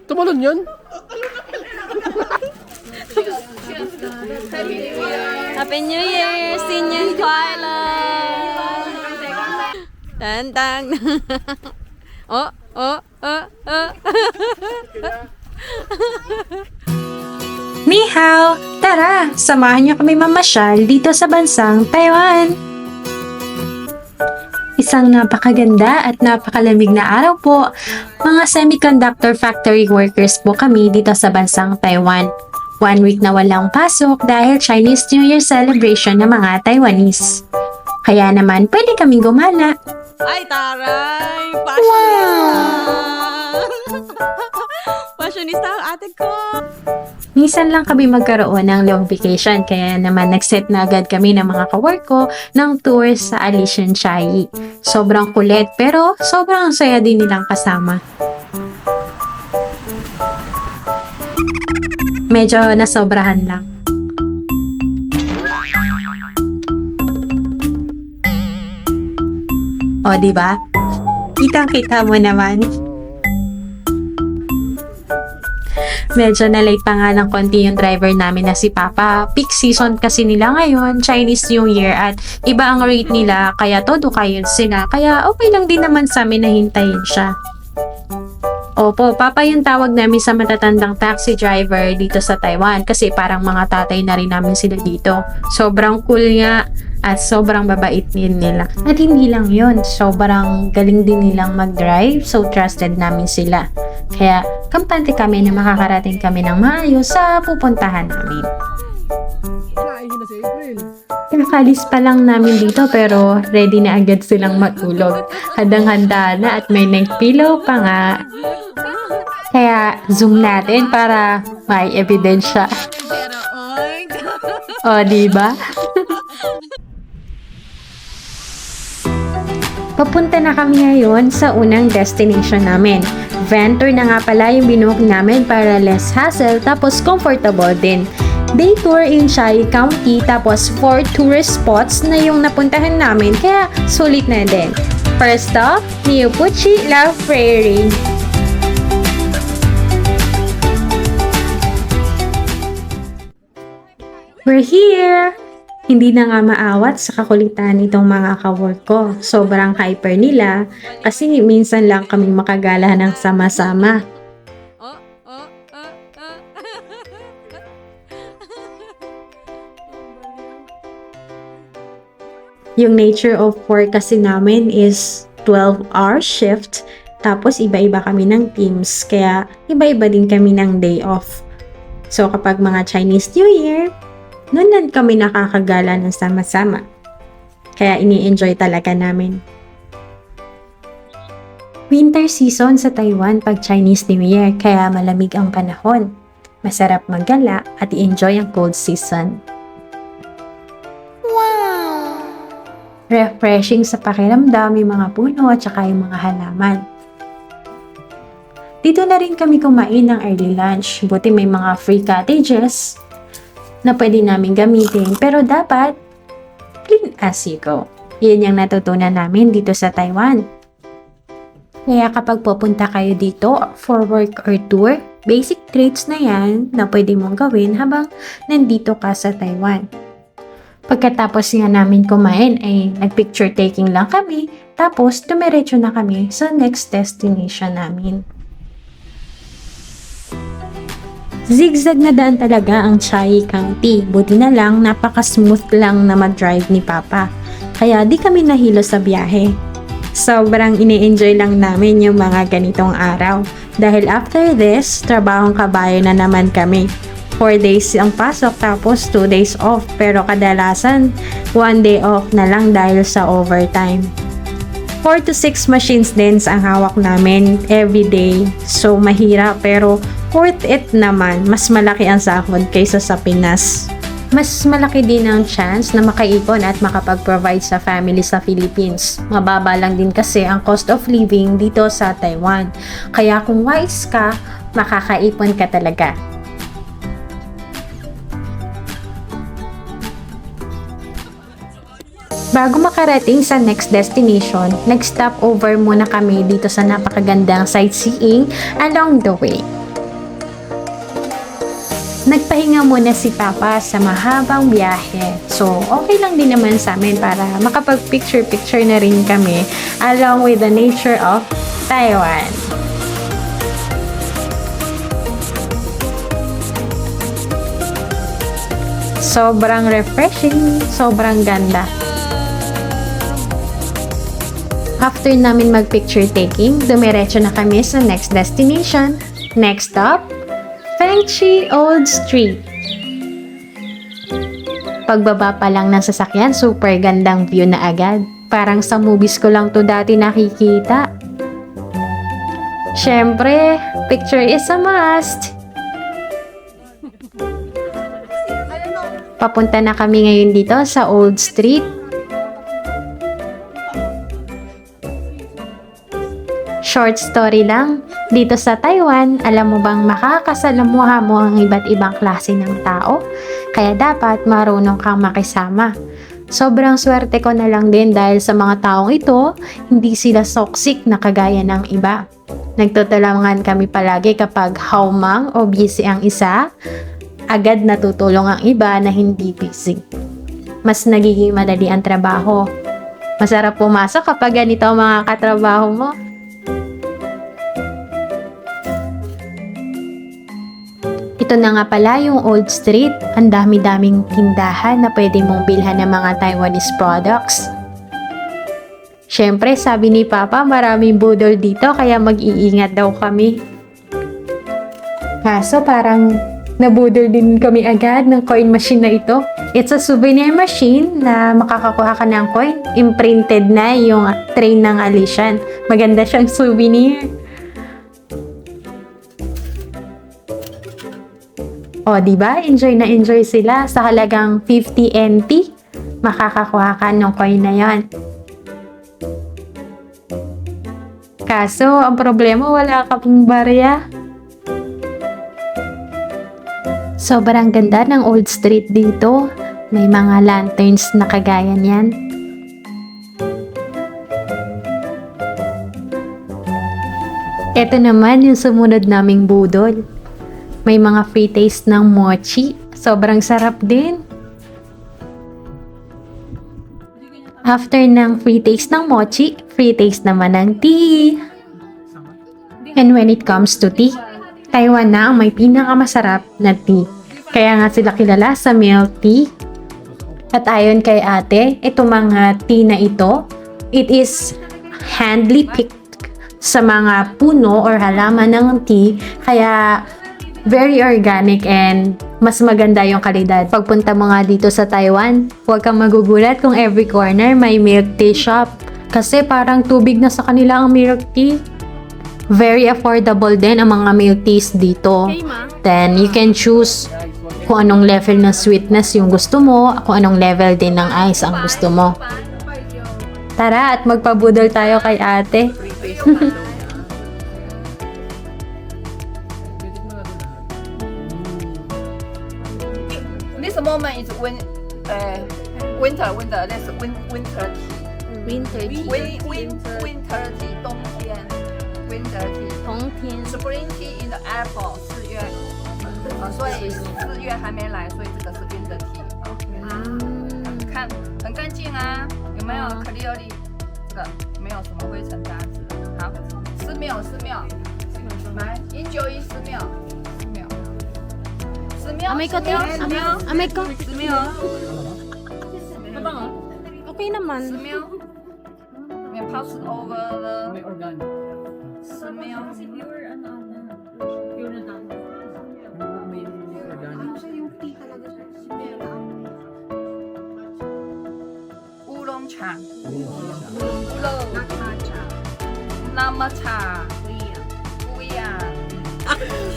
Tumalon yan? Happy New Year! Sinyan Kyla! Tantang! Oh! Ni hao! Tara, samahan niyo kami mamasyal dito sa bansang Taiwan. Isang napakaganda at napakalamig na araw po. Mga semiconductor factory workers po kami dito sa bansang Taiwan. 1 week na walang pasok dahil Chinese New Year celebration ng mga Taiwanese. Kaya naman pwede kaming gumala. Ay, taray! Fashionista! Fashionista ang ate ko! Minsan lang kami magkaroon ng long vacation kaya naman nag-set na agad kami ng mga kawork ko ng tour sa Alishan Chai. Sobrang kulit pero sobrang saya din nilang kasama. Medyo nasobrahan lang. O, diba? Kitang-kita mo naman. Medyo na-late pa nga ng konti yung driver namin na si Papa. Peak season kasi nila ngayon, Chinese New Year, at iba ang rate nila, kaya todo kayo sila. Kaya okay lang din naman sa amin na hintayin siya. Opo, Papa yung tawag namin sa matatandang taxi driver dito sa Taiwan kasi parang mga tatay na rin namin sila dito. Sobrang cool nga at sobrang babait din nila. At hindi lang yun, sobrang galing din nilang mag-drive, so trusted namin sila. Kaya kampante kami na makakarating kami ng maayos sa pupuntahan namin. Kakalis pa lang namin dito pero ready na agad silang matulog. Handang-handa na at may neck pillow pa nga. Kaya zoom natin para may ebidensya. O, diba? Papunta na kami ngayon sa unang destination namin. Van tour na nga pala yung binuhok namin para less hassle tapos comfortable din. Day tour in Chiayi County tapos 4 tourist spots na yung napuntahan namin kaya sulit na din. First stop, Niupuchi La Prairie. We're here! Hindi na nga maawat sa kakulitan nitong mga kawork ko. Sobrang hyper nila kasi minsan lang kaming makagala ng sama-sama. Yung nature of work kasi namin is 12-hour shift tapos iba-iba kami ng teams kaya iba-iba din kami ng day off. So kapag mga Chinese New Year, noon lang kami nakakagala ng sama-sama. Kaya ini-enjoy talaga namin. Winter season sa Taiwan pag Chinese New Year kaya malamig ang panahon. Masarap maggala at i-enjoy ang cold season. Wow! Refreshing sa pakiramdam yung mga puno at saka yung mga halaman. Dito na rin kami kumain ng early lunch. Buti may mga free cottages na pwede namin gamitin. Pero dapat, clean as you go. Yan yung natutunan namin dito sa Taiwan. Kaya kapag pupunta kayo dito for work or tour, basic traits na yan na pwede mong gawin habang nandito ka sa Taiwan. Pagkatapos nga namin kumain ay nag-picture taking lang kami, tapos dumiretso na kami sa next destination namin. Zigzag na daan talaga ang Chiayi County. Buti na lang, napaka-smooth lang na mag-drive ni Papa. Kaya di kami nahilo sa biyahe. Sobrang ini-enjoy lang namin yung mga ganitong araw. Dahil after this, trabahong kabayo na naman kami. 4 days ang pasok tapos 2 days off. Pero kadalasan, 1 day off na lang dahil sa overtime. 4 to 6 machines din ang hawak namin every day. So mahirap pero worth it naman. Mas malaki ang sahod kaysa sa Pinas. Mas malaki din ang chance na makaipon at makapag-provide sa family sa Philippines. Mababa lang din kasi ang cost of living dito sa Taiwan. Kaya kung wise ka, makakaipon ka talaga. Bago makarating sa next destination, nag-stop over muna kami dito sa napakagandang sightseeing along the way. Nagpahinga muna si Papa sa mahabang biyahe. So, okay lang din naman sa amin para makapag-picture-picture na rin kami along with the nature of Taiwan. Sobrang refreshing, sobrang ganda. After namin mag-picture taking, dumiretso na kami sa next destination. Next stop, Fengchi Old Street. Pagbaba pa lang ng sasakyan, super gandang view na agad. Parang sa movies ko lang to dati nakikita. Syempre, picture is a must. Papunta na kami ngayon dito sa Old Street. Short story lang, dito sa Taiwan, alam mo bang makakasalamuha mo ang iba't ibang klase ng tao? Kaya dapat marunong kang makisama. Sobrang swerte ko na lang din dahil sa mga taong ito, hindi sila toxic na kagaya ng iba. Nagtutulungan kami palagi kapag haumang o busy ang isa, agad natutulong ang iba na hindi busy. Mas nagiging madali ang trabaho. Masarap pumasok kapag ganito ang mga katrabaho mo. Ito na nga pala yung Old Street. Ang dami-daming tindahan na pwede mong bilhan ng mga Taiwanese products. Syempre, sabi ni Papa, maraming budol dito kaya mag-iingat daw kami. Kaso parang nabudol din kami agad ng coin machine na ito. It's a souvenir machine na makakakuha ka ng coin. Imprinted na yung train ng Alishan. Maganda siyang souvenir. O, diba? Enjoy na enjoy sila. Sa halagang 50 NT, makakakuha ka ng coin na yan. Kaso, ang problema, wala ka pong barya. Sobrang ganda ng Old Street dito. May mga lanterns na kagaya niyan. Ito naman yung sumunod naming budol. May mga free taste ng mochi. Sobrang sarap din. After ng free taste ng mochi, free taste naman ng tea. And when it comes to tea, Taiwan na ang may pinakamasarap na tea. Kaya nga sila kilala sa milk tea. At ayon kay ate, itong mga tea na ito, it is handly picked sa mga puno or halaman ng tea. Kaya very organic and mas maganda yung kalidad. Pagpunta mo nga dito sa Taiwan, huwag kang magugulat kung every corner may milk tea shop. Kasi parang tubig na sa kanila ang milk tea. Very affordable din ang mga milk teas dito. Then you can choose kung anong level ng sweetness yung gusto mo, kung anong level din ng ice ang gusto mo. Tara at magpabudol tayo kay ate. ，this moment is winter. That's winter tea. Winter tea. Winter tea， 冬天。Winter tea。冬天。 Spring tea in the apple， 4月，所以4月还没来，所以这个是 winter tea。看很干净啊，有没有 clearly？ 这个没有什么灰尘杂质。好，4秒，来 enjoy 4秒，4秒。Amay ko, te. Amay ko. 4秒。 Okay naman. 4秒。没 pass over the 4秒。乌龙茶。那么茶。不一样。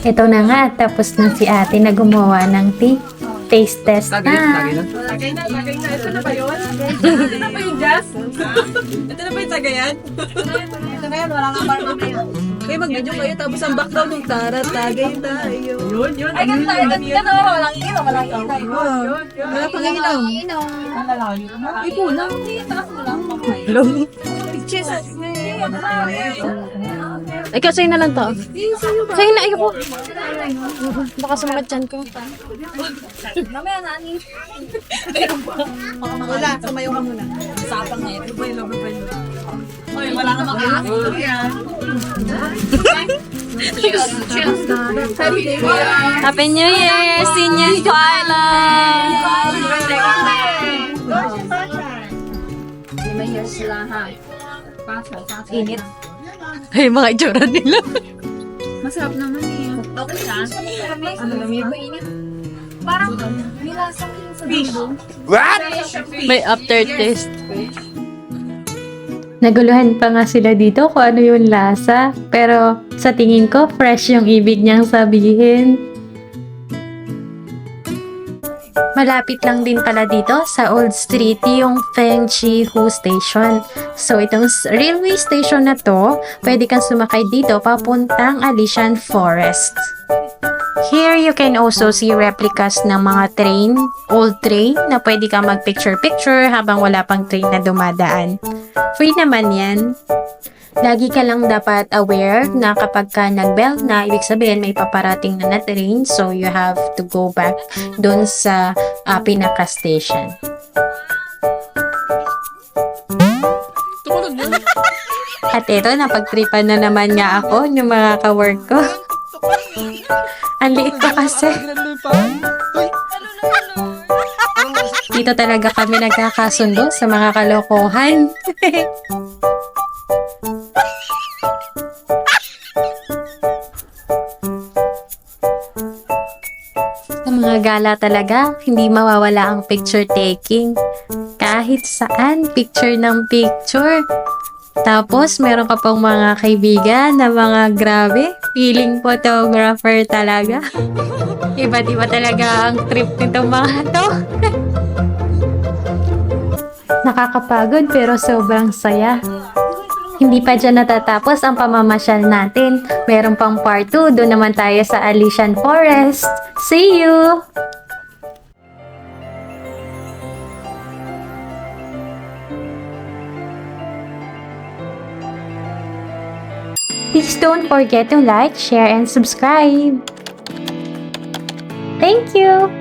Ito na nga, tapos na si ate na gumawa ng tea. Taste test na. Tagay na. Ito na ba yun? Ito na ba yung jazz? Ito na ba yung tagayan? Ito na yan, wala nga parang na yan. Kaya mag-video kayo, tapos ang background yung tarat, tagay tayo. Yun. Ay, ganda. Walang ilaw. Wala pang ilaw. Ipo na. Ikaw, sa'yo na lang to. Sa'yo na, ayoko. Baka sumagat dyan ko. Mamaya na, ani. Wala, sumayo ka muna. Sapang na yun. Oy, wala na makakasok yan. Happy New Year! Sinyan Twilight! Init. Ay, mga itsura nila. Masarap naman eh. Okay siya. Ano lamig? Parang nilasang yung sa dulo. May aftertaste. Naguluhan pa nga sila dito kung ano yung lasa. Pero sa tingin ko, fresh yung ibig niyang sabihin. Malapit lang din pala dito sa Old Street yung Feng Chi-Hu Station. So itong railway station na to, pwede kang sumakay dito papuntang Alishan Forest. Here you can also see replicas ng mga train, old train na pwede kang mag-picture-picture habang wala pang train na dumadaan. Free naman yan. Lagi ka lang dapat aware na kapag ka nag-bell na, ibig sabihin may paparating na train, so you have to go back dun sa pinaka-station. Tumalon yun. At ito, napagtripan na naman nga ako yung mga ka-work ko. Ang liit ko kasi. Dito talaga kami nagkakasundo sa mga kalokohan. Sa mga gala talaga, hindi mawawala ang picture taking. Kahit saan, picture ng picture. Tapos, meron ka pang mga kaibigan na mga grabe, feeling photographer talaga. Iba't iba talaga ang trip nito mga to. Nakakapagod pero sobrang saya. Hindi pa dyan natatapos ang pamamasyal natin. Meron pang part 2, doon naman tayo sa Alishan Forest. See you! Please don't forget to like, share, and subscribe. Thank you!